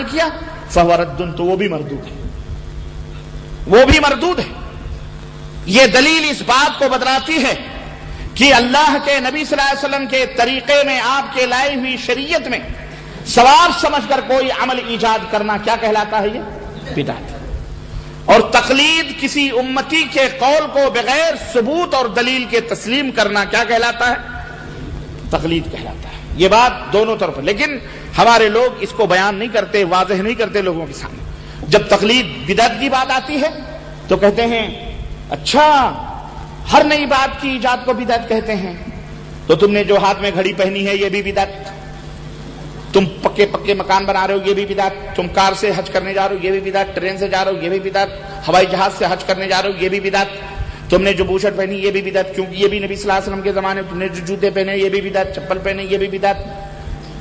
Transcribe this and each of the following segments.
کیا فہو ردن، تو وہ بھی مردود ہے، وہ بھی مردود ہے۔ یہ دلیل اس بات کو بتلاتی ہے کہ اللہ کے نبی صلی اللہ علیہ وسلم کے طریقے میں، آپ کے لائی ہوئی شریعت میں ثواب سمجھ کر کوئی عمل ایجاد کرنا کیا کہلاتا ہے؟ یہ بدعت۔ اور تقلید کسی امتی کے قول کو بغیر ثبوت اور دلیل کے تسلیم کرنا کیا کہلاتا ہے؟ تقلید کہلاتا ہے۔ یہ بات دونوں طرف، لیکن ہمارے لوگ اس کو بیان نہیں کرتے، واضح نہیں کرتے لوگوں کے سامنے۔ جب تقلید بدعت کی بات آتی ہے تو کہتے ہیں اچھا ہر نئی بات کی ایجاد کو بدعت کہتے ہیں، تو تم نے جو ہاتھ میں گھڑی پہنی ہے یہ بھی بدعت، تم پکے مکان بنا رہے ہو یہ بھی بدعت، تم کار سے حج کرنے جا رہے ہو یہ بھی بدعت، ٹرین سے جا رہے ہو یہ بھی بدعت، ہوائی جہاز سے حج کرنے جا رہے ہو یہ بھی بدعت، تم نے جو بوشٹ پہنی یہ بھی بدعت، کیونکہ یہ بھی نبی صلی اللہ علیہ وسلم کے زمانے میں، تم نے جو جوتے پہنے یہ بھی بدعت، چپل پہنے یہ بھی بدعت،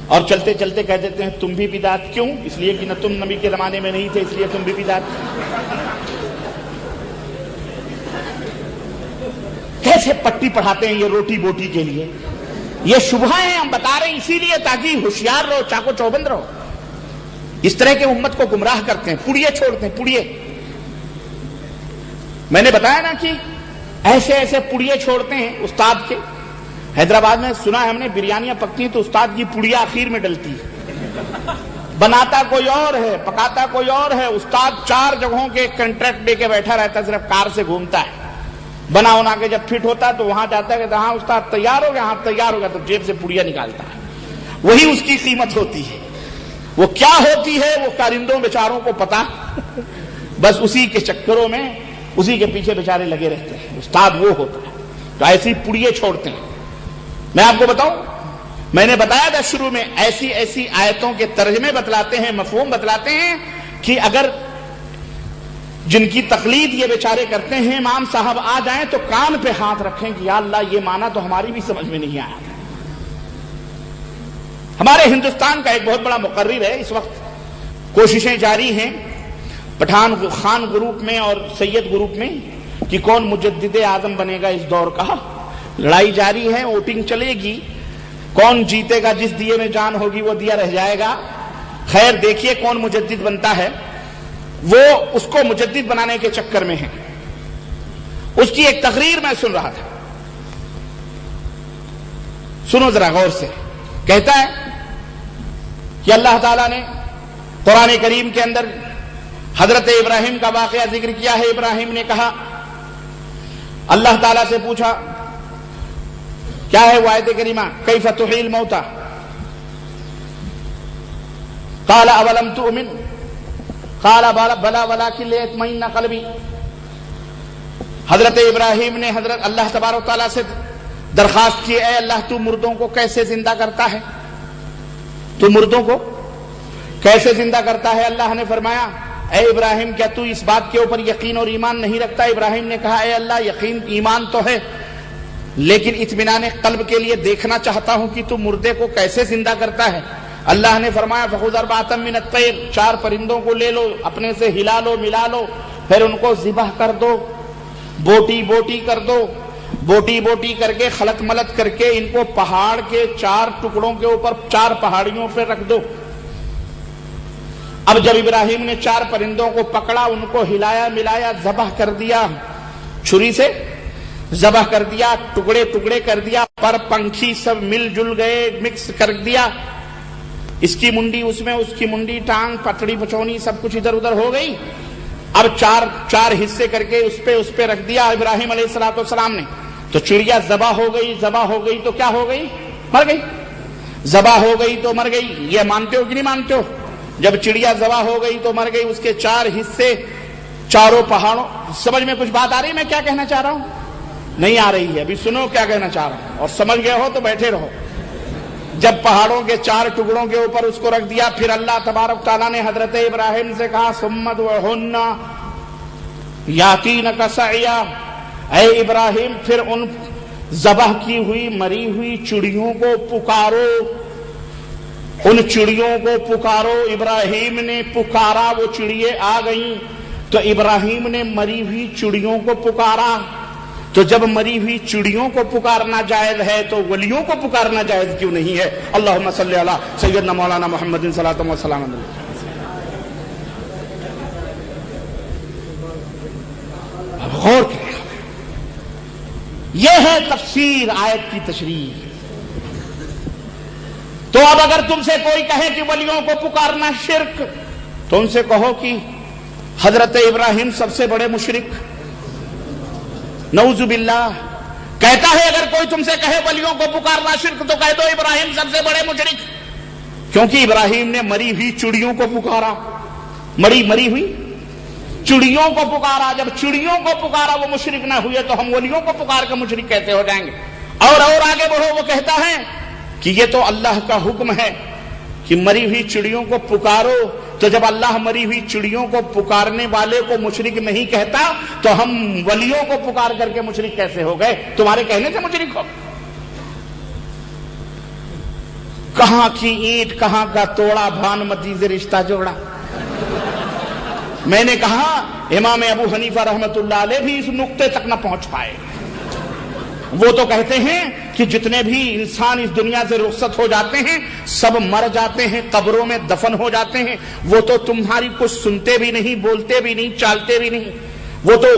اور چلتے چلتے کہہ دیتے ہیں تم بھی بدعت۔ کیوں؟ اس لیے کہ نہ تم نبی کے زمانے میں نہیں تھے، اس لیے تم بھی بدعت۔ کیسے پٹی پڑھاتے ہیں یہ روٹی بوٹی کے لیے؟ یہ شبہ ہیں، ہم بتا رہے ہیں اسی لیے تاکہ ہوشیار رہو، چاقو چوبند رہو۔ اس طرح کے امت کو گمراہ کرتے ہیں، پڑیے چھوڑتے ہیں، پڑیے۔ میں نے بتایا نا کہ ایسے ایسے پڑیے چھوڑتے ہیں استاد کے۔ حیدرآباد میں سنا ہے ہم نے، بریانیاں پکتی ہیں تو استاد کی پڑیا آخر میں ڈلتی ہے، بناتا کوئی اور ہے، پکاتا کوئی اور ہے، استاد 4 جگہوں کے کنٹریکٹ دے کے بیٹھا رہتا ہے، صرف کار سے گھومتا ہے، بنا کے جب فٹ ہوتا ہے تو وہاں جاتا ہے کہ ہاں استاد تیار ہو گیا، ہاں تیار ہو گیا، تو جیب سے پڑیا نکالتا ہے۔ وہی اس کی قیمت ہوتی ہے۔ وہ کیا ہوتی ہے وہ کارندوں بیچاروں کو پتا، بس اسی کے چکروں میں اسی کے پیچھے بیچارے لگے رہتے ہیں۔ استاد وہ ہوتا ہے، تو ایسی پڑیے چھوڑتے ہیں۔ میں آپ کو بتاؤں، میں نے بتایا تھا شروع میں، ایسی ایسی آیتوں کے ترجمے بتلاتے ہیں، مفہوم بتلاتے ہیں کہ اگر جن کی تقلید یہ بیچارے کرتے ہیں امام صاحب آ جائیں تو کان پہ ہاتھ رکھیں کہ یا اللہ یہ معنی تو ہماری بھی سمجھ میں نہیں آیا۔ ہمارے ہندوستان کا ایک بہت بڑا مقرر ہے، اس وقت کوششیں جاری ہیں پٹھان خان گروپ میں اور سید گروپ میں کہ کون مجدد اعظم بنے گا اس دور کا۔ لڑائی جاری ہے، ووٹنگ چلے گی، کون جیتے گا، جس دیے میں جان ہوگی وہ دیا رہ جائے گا۔ خیر دیکھیے کون مجدد بنتا ہے۔ وہ اس کو مجدد بنانے کے چکر میں ہے۔ اس کی ایک تقریر میں سن رہا تھا، سنو ذرا غور سے۔ کہتا ہے کہ اللہ تعالیٰ نے قرآن کریم کے اندر حضرت ابراہیم کا واقعہ ذکر کیا ہے۔ ابراہیم نے کہا، اللہ تعالیٰ سے پوچھا، کیا ہے وہ آیت کریمہ؟ کیف تحیی الموتى قال اولم تؤمن قال بلا ولکن لیطمئن قلبی۔ حضرت ابراہیم نے حضرت اللہ تبارک و تعالیٰ سے درخواست کی، اے اللہ تو مردوں کو کیسے زندہ کرتا ہے؟ تو مردوں کو کیسے زندہ کرتا ہے؟ اللہ نے فرمایا، اے ابراہیم کیا تو اس بات کے اوپر یقین اور ایمان نہیں رکھتا؟ ابراہیم نے کہا، اے اللہ یقین ایمان تو ہے، لیکن اطمینان قلب کے لیے دیکھنا چاہتا ہوں کہ تو مردے کو کیسے زندہ کرتا ہے۔ اللہ نے فرمایا، فخذ أربعة من الطير، 4 پرندوں کو لے لو، اپنے سے ہلا لو ملا لو، پھر ان کو ذبح کر دو، بوٹی بوٹی کر دو، بوٹی بوٹی کر کے خلط ملط کر کے ان کو پہاڑ کے 4 ٹکڑوں کے اوپر 4 پہاڑیوں پہ رکھ دو۔ اب جب ابراہیم نے 4 پرندوں کو پکڑا، ان کو ہلایا ملایا، ذبح کر دیا، چھری سے ذبح کر دیا، ٹکڑے ٹکڑے کر دیا، پر پنکھی سب مل جل گئے، مکس کر دیا، اس کی منڈی اس میں، اس کی منڈی، ٹانگ، پٹڑی پچونی سب کچھ ادھر ادھر ہو گئی۔ اب 4 حصے کر کے اس پہ رکھ دیا ابراہیم علیہ السلام نے، تو چڑیا ذبح ہو گئی تو کیا ہو گئی؟ مر گئی۔ ذبح ہو گئی تو مر گئی، یہ مانتے ہو کہ نہیں مانتے ہو؟ جب چڑیا ذبح ہو گئی تو مر گئی، اس کے 4 حصے 4 پہاڑوں۔ سمجھ میں کچھ بات آ رہی ہے میں کیا کہنا چاہ رہا ہوں؟ نہیں آ رہی ہے؟ ابھی سنو کیا کہنا چاہ رہا ہوں، اور سمجھ گئے ہو تو بیٹھے رہو۔ جب پہاڑوں کے 4 ٹکڑوں کے اوپر اس کو رکھ دیا، پھر اللہ تبارک تعالیٰ نے حضرت ابراہیم سے کہا، ثم ادعهن یاتینک سعیا، اے ابراہیم پھر ان ذبح کی ہوئی مری ہوئی چڑیوں کو پکارو، ان چڑیوں کو پکارو۔ ابراہیم نے پکارا، وہ چڑیے آ گئیں، تو ابراہیم نے مری ہوئی چڑیوں کو پکارا۔ تو جب مری ہوئی چڑیوں کو پکارنا جائز ہے تو ولیوں کو پکارنا جائز کیوں نہیں ہے؟ اللہم صلی علی سیدنا مولانا محمد صلی اللہ علیہ وسلم۔ اب غور کریں. یہ ہے تفسیر آیت کی تشریح. تو اب اگر تم سے کوئی کہے کہ ولیوں کو پکارنا شرک، تو ان سے کہو کہ حضرت ابراہیم سب سے بڑے مشرک، نعوذ باللہ. کہتا ہے اگر کوئی تم سے کہے ولیوں کو پکارنا شرک، تو کہہ دو ابراہیم سب سے بڑے مشرک، کیونکہ ابراہیم نے مری ہوئی چڑیوں کو پکارا. مری ہوئی چڑیوں کو پکارا. جب چڑیوں کو پکارا وہ مشرک نہ ہوئے، تو ہم ولیوں کو پکار کے مشرک کیسے ہو جائیں گے؟ اور آگے بڑھو. وہ کہتا ہے کہ یہ تو اللہ کا حکم ہے کہ مری ہوئی چڑیوں کو پکارو. تو جب اللہ مری ہوئی چڑیوں کو پکارنے والے کو مشرک نہیں کہتا، تو ہم ولیوں کو پکار کر کے مشرک کیسے ہو گئے؟ تمہارے کہنے سے مشرک ہو. کہاں کی اینٹ کہاں کا توڑا، بھانمتی سے رشتہ جوڑا. میں نے کہا امام ابو حنیفہ رحمت اللہ علیہ بھی اس نقطے تک نہ پہنچ پائے. وہ تو کہتے ہیں کہ جتنے بھی انسان اس دنیا سے رخصت ہو جاتے ہیں سب مر جاتے ہیں، قبروں میں دفن ہو جاتے ہیں. وہ تو تمہاری کچھ سنتے بھی نہیں، بولتے بھی نہیں، چالتے بھی نہیں. وہ تو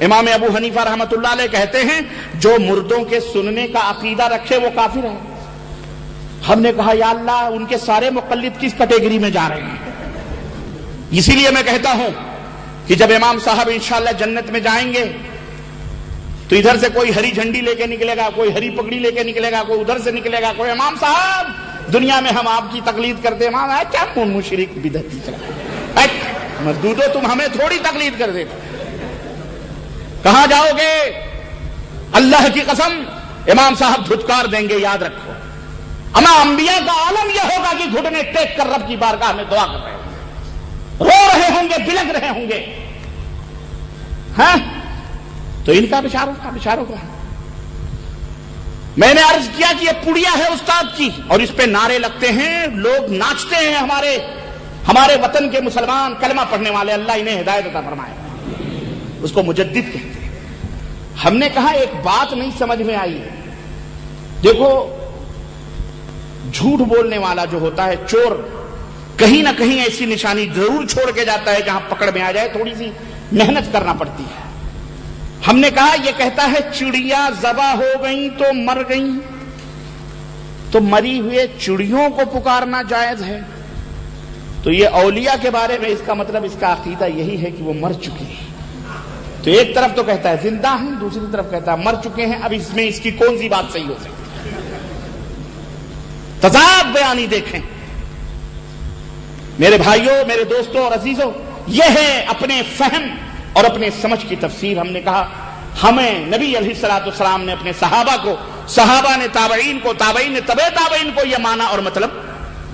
امام ابو حنیفہ رحمت اللہ علیہ کہتے ہیں جو مردوں کے سننے کا عقیدہ رکھے وہ کافر ہے. ہم نے کہا یا اللہ، ان کے سارے مقلد کس کیٹیگری میں جا رہے ہیں؟ اسی لیے میں کہتا ہوں کہ جب امام صاحب انشاءاللہ جنت میں جائیں گے تو ادھر سے کوئی ہری جھنڈی لے کے نکلے گا، کوئی ہری پگڑی لے کے نکلے گا، کوئی ادھر سے نکلے گا، کوئی امام صاحب دنیا میں ہم آپ کی تقلید کرتے، امام ہے کیا کون مشرک بدعتی چلا مردودو، تم ہمیں تھوڑی تقلید کر دیتے. کہاں جاؤ گے؟ اللہ کی قسم امام صاحب دھتکار دیں گے، یاد رکھو. اما انبیاء کا عالم یہ ہوگا کہ گھٹنے ٹیک کر رب کی بارگاہ میں دعا کر رہے ہیں، رو رہے ہوں گے، بلک رہے ہوں گے. ہاں تو ان کا بشاروں کا میں نے عرض کیا کہ یہ پڑیا ہے استاد کی، اور اس پہ نعرے لگتے ہیں، لوگ ناچتے ہیں. ہمارے وطن کے مسلمان کلمہ پڑھنے والے، اللہ انہیں ہدایت عطا فرمائے، اس کو مجدد کہتے ہیں. ہم نے کہا ایک بات نہیں سمجھ میں آئی. دیکھو جھوٹ بولنے والا جو ہوتا ہے، چور، کہیں نہ کہیں ایسی نشانی ضرور چھوڑ کے جاتا ہے جہاں پکڑ میں آ جائے تھوڑی سی محنت کرنا پڑتی ہے. ہم نے کہا یہ کہتا ہے چڑیا ذبح ہو گئیں تو مر گئیں، تو مری ہوئے چڑیوں کو پکارنا جائز ہے. تو یہ اولیاء کے بارے میں اس کا مطلب، اس کا عقیدہ یہی ہے کہ وہ مر چکے ہیں. تو ایک طرف تو کہتا ہے زندہ ہیں، دوسری طرف کہتا ہے مر چکے ہیں. اب اس میں اس کی کون سی بات صحیح ہو سکتی؟ تضاد بیانی دیکھیں میرے بھائیوں، میرے دوستوں اور عزیزوں. یہ ہے اپنے فہم اور اپنے سمجھ کی تفسیر. ہم نے کہا ہمیں نبی علیہ الصلوۃ والسلام نے اپنے صحابہ کو، صحابہ نے تابعین کو، تابعین نے تبع تابعین کو یہ معنی اور مطلب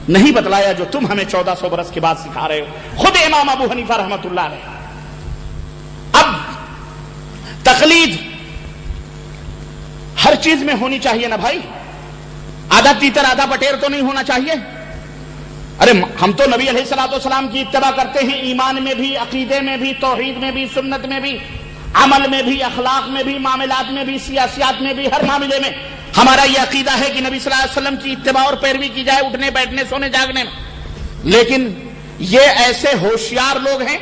نہیں بتلایا جو تم ہمیں 1400 برس کے بعد سکھا رہے ہو. خود امام ابو حنیفہ رحمت اللہ علیہ. اب تقلید ہر چیز میں ہونی چاہیے نا بھائی، آدھا تیتر آدھا بٹیر تو نہیں ہونا چاہیے. ارے ہم تو نبی علیہ الصلوۃ والسلام کی اتباع کرتے ہیں، ایمان میں بھی، عقیدے میں بھی، توحید میں بھی، سنت میں بھی، عمل میں بھی، اخلاق میں بھی، معاملات میں بھی، سیاسیات میں بھی، ہر معاملے میں ہمارا یہ عقیدہ ہے کہ نبی صلی اللہ علیہ وسلم کی اتباع اور پیروی کی جائے، اٹھنے بیٹھنے سونے جاگنے میں. لیکن یہ ایسے ہوشیار لوگ ہیں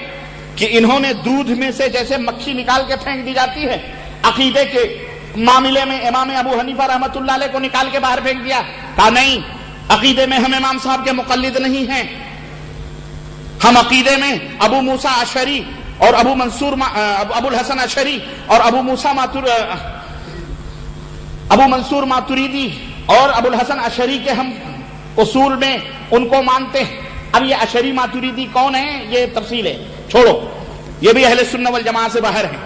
کہ انہوں نے دودھ میں سے جیسے مکھی نکال کے پھینک دی جاتی ہے، عقیدے کے معاملے میں امام ابو حنیفہ رحمت اللہ علیہ کو نکال کے باہر پھینک دیا. کہا نہیں، عقیدے میں ہم امام صاحب کے مقلد نہیں ہیں، ہم عقیدے میں ابو موسیٰ اشعری اور ابو الحسن اشعری اور ابو منصور ماتریدی اور ابو الحسن اشعری کے ہم اصول میں ان کو مانتے ہیں. اب یہ اشعری ماتریدی کون ہیں یہ تفصیل ہے، چھوڑو، یہ بھی اہل سنت والجماعت سے باہر ہیں،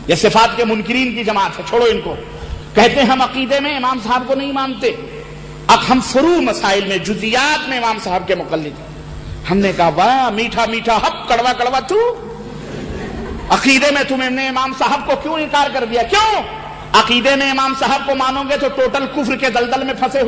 یہ صفات کے منکرین کی جماعت ہے، چھوڑو ان کو. کہتے ہیں ہم عقیدے میں امام صاحب کو نہیں مانتے، اب ہم فروع مسائل میں، جزیات میں امام صاحب کے مقلد ہیں. ہم نے کہا واہ، میٹھا میٹا حق، کڑوا کڑوا تو عقیدے میں تم نے امام صاحب کو کیوں انکار کر دیا؟ کیوں؟ عقیدے میں امام صاحب کو مانو گے تو ٹوٹل کفر کے دلدل میں پھنسے